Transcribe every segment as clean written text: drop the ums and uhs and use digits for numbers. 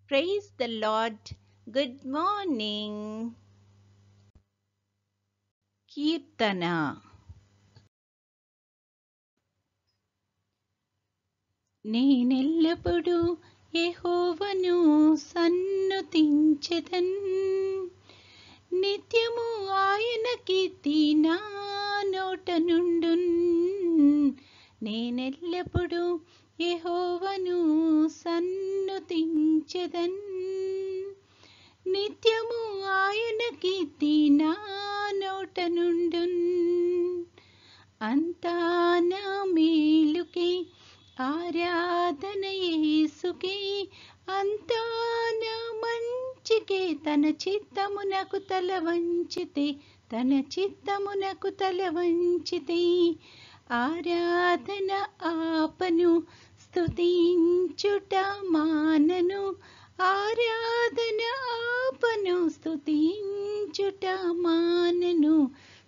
Praise the Lord. Good morning. కీర్తన. నేనెల్లప్పుడూ యెహోవాను సన్నుతించెదన్, నిత్యము ఆయన కీర్తి నా నోట నుండున్. నేనెల్లప్పుడూ యెహోవాను సన్నుతించెదన్, నిత్యము ఆయన కీర్తి నా నోట నుండున్. అంతా నా మేలుకే ఆరాధన యేసుకే, అంతా నా మంచికే. తన చిత్తమునకు తల వంచితే, తన చిత్తమునకు తల వంచితే, ఆరాధన ఆపను, స్తుతించుట మానను. ఆరాధన ఆపను, స్తుతించుట మానను,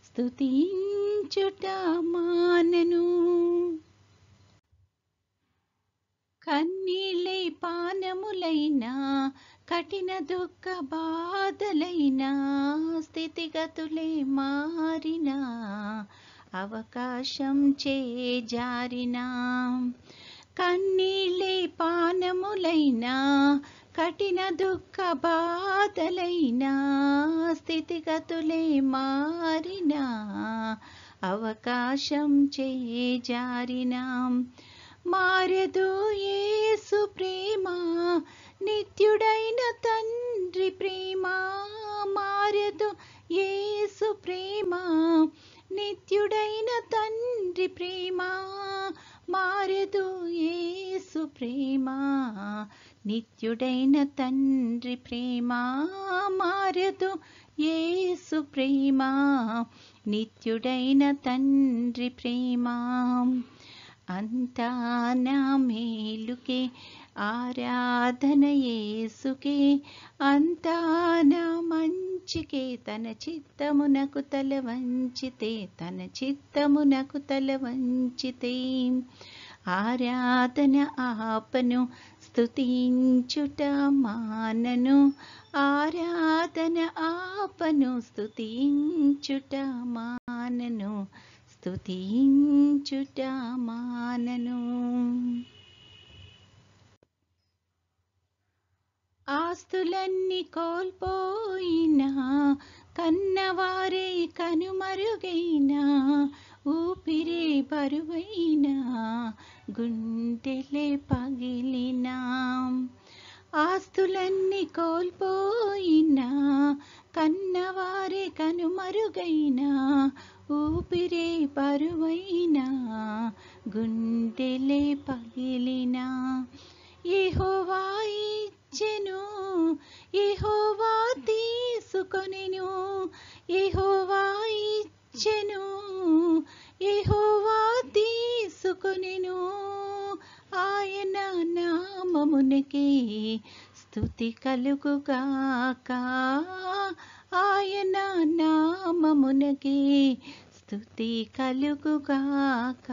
స్తుతించుట మానను. కన్నీళ్ళే పానములైనా, కఠిన దుఃఖ బాధలైనా, స్థితిగతులే మారినా, అవకాశం చేజారినా. కన్నీళ్ళే పానములైనా, కఠిన దుఃఖ బాధలైనా, స్థితిగతులే మారినా, అవకాశం చేజారినా. మారదు యేసు ప్రేమ, నిత్యుడైన తండ్రి ప్రేమ. మారదు యేసు ప్రేమ, నిత్యుడైన తండ్రి ప్రేమ. మారదు యేసు ప్రేమ, నిత్యుడైన తండ్రి ప్రేమ. మారదు యేసు ప్రేమ, నిత్యుడైన తండ్రి ప్రేమ. అంతా నా మేలుకే ఆరాధన యేసుకే, అంతా నా మంచికే. తన చిత్తమునకు తల వంచితే, తన చిత్తమునకు తల వంచితే, ఆరాధన ఆపను, స్తుతించుట మానను. ఆరాధన ఆపను, స్తుతించుట మానను, స్తుతించుట మానను. ఆస్తులన్నీ కోల్పోయినా, కన్నవారే కనుమరుగైనా, ఊపిరే బరువైనా, గుండెలే పగిలినా. ఆస్తులన్నీ కోల్పోయినా, కన్నవారే కనుమరుగైనా, ఊపిరే బరువైనా, గుండెలే పగిలినా. యెహోవా ఇచ్చెను, యెహోవా తీసుకొనెను. యెహోవా ఇచ్చెను, యెహోవా తీసుకొనెను. ఆయన నామమునకే స్తుతి కలుగుగాక. ఆయన నామమునకే స్తుతి కలుగుగాక.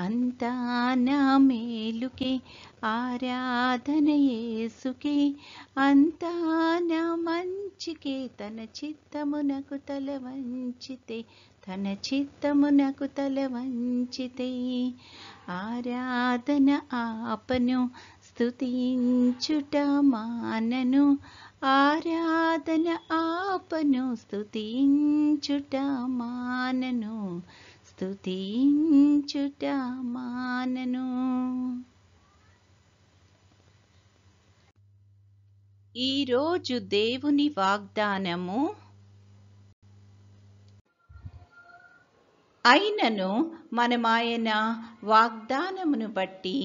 అంతా నా మేలుకే ఆరాధన యేసుకే, అంతా నా మంచికే. తన చిత్తమునకు తల వంచితే, తన చిత్తమునకు తల వంచితే, ఆరాధన ఆపను, స్తుతించుట మానను. ఆరాధన ఆపను, స్తుతించుట మానను, స్తుతించుట మానను. ఈరోజు దేవుని వాగ్దానము. అయినను మనమాయన వాగ్దానమును బట్టి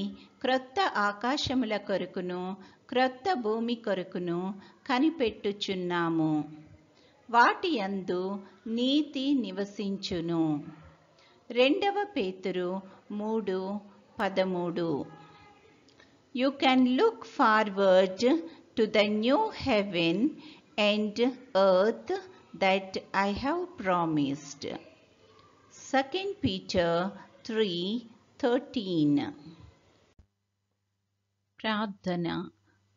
క్రొత్త ఆకాశముల కొరకును క్రొత్త భూమి కొరకును కనిపెట్టుచున్నాము. వాటి యందు నీతి నివసించును. 2 పేతురు 3:13. You can look forward to the new heaven and earth that I have promised. 2 Peter 3:13. ప్రార్థన.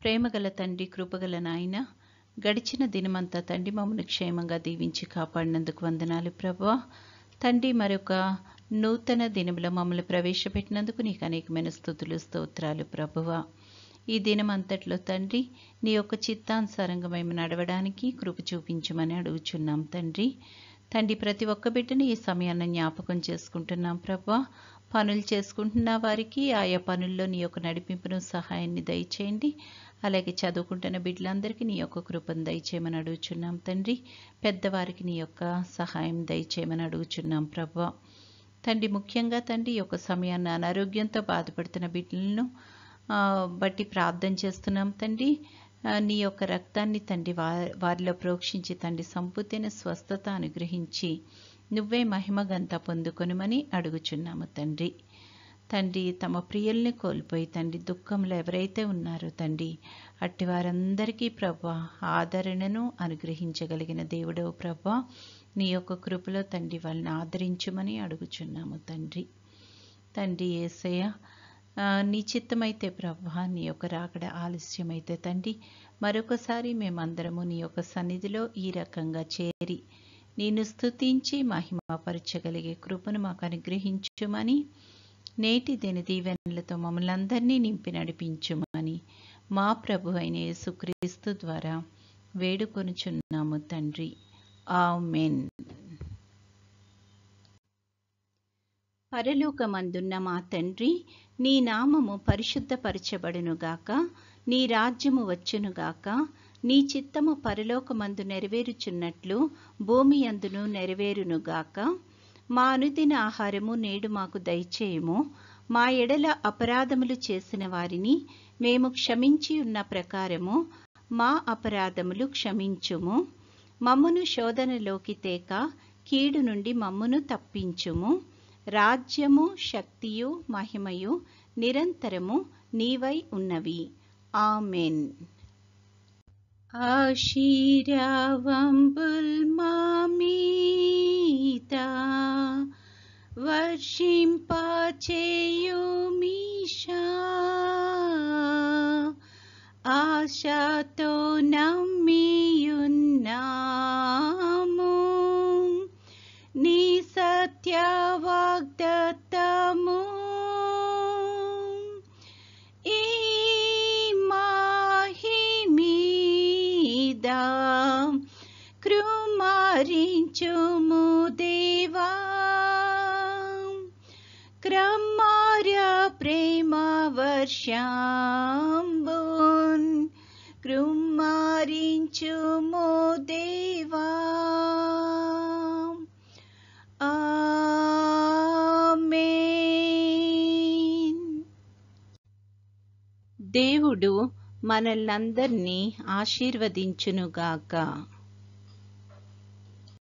ప్రేమగల తండ్రి, కృపగల నాయన, గడిచిన దినమంతా తండ్రి మమ్మల్ని క్షేమంగా దీవించి కాపాడినందుకు వందనాలు ప్రభువా. తండ్రి, మరొక నూతన దినములో మమ్మల్ని ప్రవేశపెట్టినందుకు నీకు అనేకమైన స్తుతులు, స్తోత్రాలు ప్రభువా. ఈ దినమంతట్లో తండ్రి నీ యొక్క చిత్తానుసారంగా మేము నడవడానికి కృప చూపించమని అడుగుచున్నాం తండ్రి. ప్రతి ఒక్క బిడ్డని ఈ సమయాన్ని జ్ఞాపకం చేసుకుంటున్నాం ప్రభువా. పనులు చేసుకుంటున్న వారికి ఆయా పనుల్లో నీ యొక్క నడిపింపును, సహాయాన్ని దయచేయండి. అలాగే చదువుకుంటున్న బిడ్డలందరికీ నీ యొక్క కృపను దయచేయమని అడుగుచున్నాం తండ్రి. పెద్దవారికి నీ యొక్క సహాయం దయచేయమని అడుగుచున్నాం ప్రభువా. ముఖ్యంగా తండ్రి, ఈ యొక్క సమయాన్ని అనారోగ్యంతో బాధపడుతున్న బిడ్డలను బట్టి ప్రార్థన చేస్తున్నాం తండ్రి. నీ యొక్క రక్తాన్ని తండ్రి వారిలో ప్రోక్షించి తండ్రి సంపూర్తైన స్వస్థత అనుగ్రహించి నువ్వే మహిమగంతా పొందుకొనుమని అడుగుచున్నాము తండ్రి. తమ ప్రియుల్ని కోల్పోయి తండ్రి దుఃఖంలో ఎవరైతే ఉన్నారో తండ్రి, అట్టి వారందరికీ ప్రభువా ఆదరణను అనుగ్రహించగలిగిన దేవుడవు ప్రభువా, నీ యొక్క కృపలో తండ్రి వాళ్ళని ఆదరించుమని అడుగుచున్నాము తండ్రి. యేసయ్య, నీ చిత్తమైతే ప్రభువా నీ యొక్క రాకడ ఆలస్యమైతే తండ్రి మరొకసారి మేమందరము నీ యొక్క సన్నిధిలో ఈ రకంగా చేరి నిన్ను స్తుతించి మహిమపరచగలిగే కృపను మాకు అనుగ్రహించుమని, నేటి దిన దీవెనలతో మమ్మల్ని అందరినీ నింపి నడిపించుమని మా ప్రభు అయిన యేసుక్రీస్తు ద్వారా వేడుకొనుచున్నాము తండ్రి. ఆమేన్. పరలోకమందున్న మా తండ్రి, నీ నామము పరిశుద్ధపరచబడునుగాక, నీ రాజ్యము వచ్చునుగాక, నీ చిత్తము పరలోకమందు నెరవేరుచున్నట్లు భూమి అందును నెరవేరునుగాక. మా అనుదిన ఆహారము నేడు మాకు దయచేయుము. మా ఎడల అపరాధములు చేసిన వారిని మేము క్షమించి ఉన్న ప్రకారము మా అపరాధములు క్షమించుము. మమ్మును శోధనలోకి తేక కీడు నుండి మమ్మును తప్పించుము. రాజ్యము, శక్తియు, మహిమయు నిరంతరము నీవై ఉన్నవి. ఆమెన్. ఆశీర్వాదంబుల్ మా మీద వర్షింపచేయుమీశా, ఆశతో నమ్మియున్నాము నీ సత్య వాగ్దత్తము. ఈ మహిమీద కృమారించుము దేవా, క్రమార్య ప్రేమ వర్షంబున్ కృమారించుము దేవా. ఆమేన్. దేవుడు మనల్నందరినీ ఆశీర్వదించునుగాక.